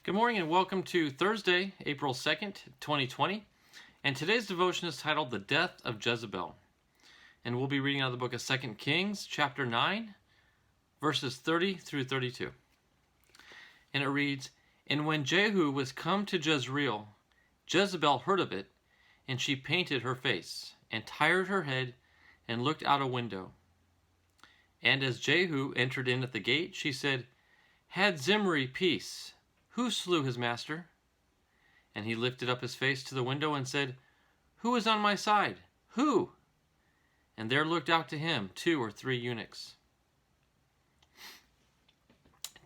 Good morning and welcome to Thursday, April 2nd, 2020. And today's devotion is titled The Death of Jezebel. And we'll be reading out of the book of 2 Kings, chapter 9, verses 30 through 32. And it reads, "And when Jehu was come to Jezreel, Jezebel heard of it, and she painted her face, and tired her head, and looked out a window. And as Jehu entered in at the gate, she said, Had Zimri peace? Who slew his master? And he lifted up his face to the window and said, Who is on my side? Who? And there looked out to him 2 or 3 eunuchs.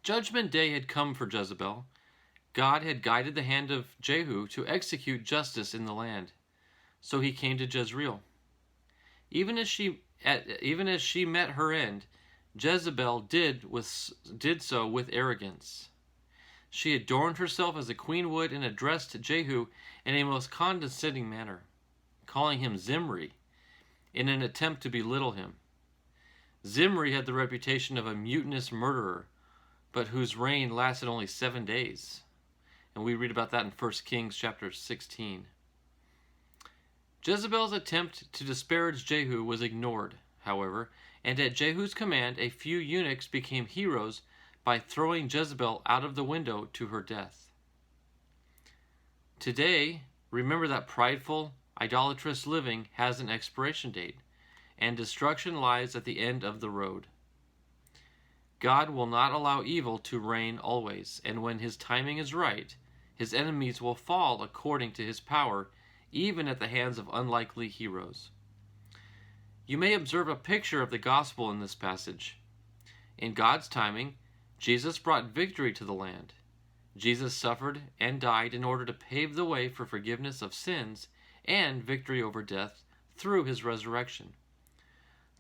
Judgment day had come for Jezebel. God had guided the hand of Jehu to execute justice in the land. So he came to Jezreel. Even as she met her end, Jezebel did so with arrogance. She adorned herself as a queen would and addressed Jehu in a most condescending manner, calling him Zimri in an attempt to belittle him. Zimri had the reputation of a mutinous murderer, but whose reign lasted only 7 days. And we read about that in 1 Kings chapter 16. Jezebel's attempt to disparage Jehu was ignored, however, and at Jehu's command a few eunuchs became heroes by throwing Jezebel out of the window to her death. Today, remember that prideful, idolatrous living has an expiration date, and destruction lies at the end of the road. God will not allow evil to reign always, and when his timing is right, his enemies will fall according to his power, even at the hands of unlikely heroes. You may observe a picture of the gospel in this passage. In God's timing, Jesus brought victory to the land. Jesus suffered and died in order to pave the way for forgiveness of sins and victory over death through his resurrection.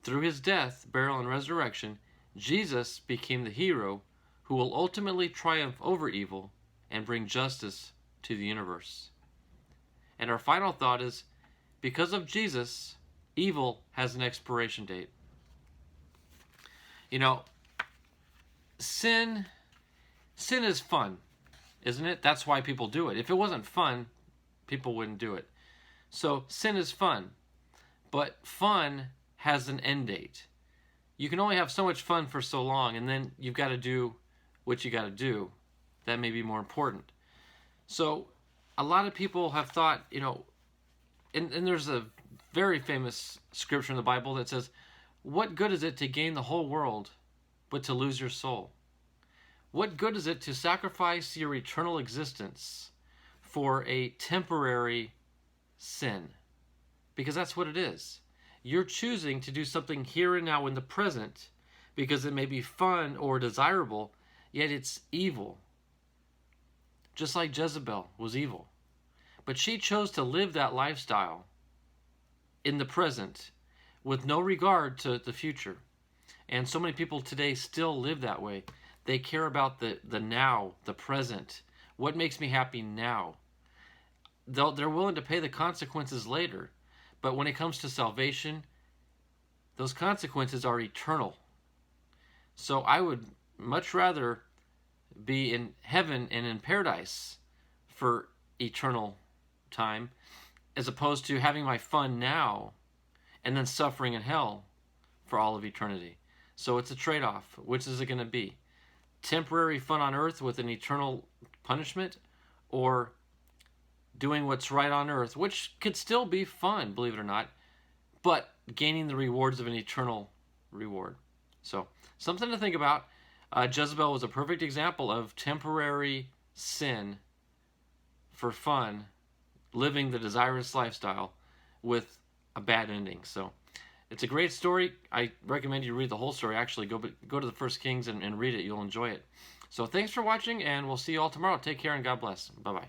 Through his death, burial, and resurrection, Jesus became the hero who will ultimately triumph over evil and bring justice to the universe. And our final thought is, because of Jesus, evil has an expiration date. You know, Sin is fun, isn't it? That's why people do it. If it wasn't fun, people wouldn't do it. So sin is fun, but fun has an end date. You can only have so much fun for so long, and then you've got to do what you got to do. That may be more important. So a lot of people have thought, and there's a very famous scripture in the Bible that says, what good is it to gain the whole world but to lose your soul? What good is it to sacrifice your eternal existence for a temporary sin? Because that's what it is. You're choosing to do something here and now in the present because it may be fun or desirable, yet it's evil. Just like Jezebel was evil. But she chose to live that lifestyle in the present with no regard to the future. And so many people today still live that way. They care about the now, the present. What makes me happy now? They're willing to pay the consequences later. But when it comes to salvation, those consequences are eternal. So I would much rather be in heaven and in paradise for eternal time, as opposed to having my fun now and then suffering in hell for all of eternity. So it's a trade-off. Which is it going to be? Temporary fun on earth with an eternal punishment, or doing what's right on earth, which could still be fun, believe it or not, but gaining the rewards of an eternal reward. So something to think about. Jezebel was a perfect example of temporary sin for fun, living the desirous lifestyle with a bad ending. So it's a great story. I recommend you read the whole story. Actually, go to the 1 Kings and read it. You'll enjoy it. So thanks for watching, and we'll see you all tomorrow. Take care, and God bless. Bye-bye.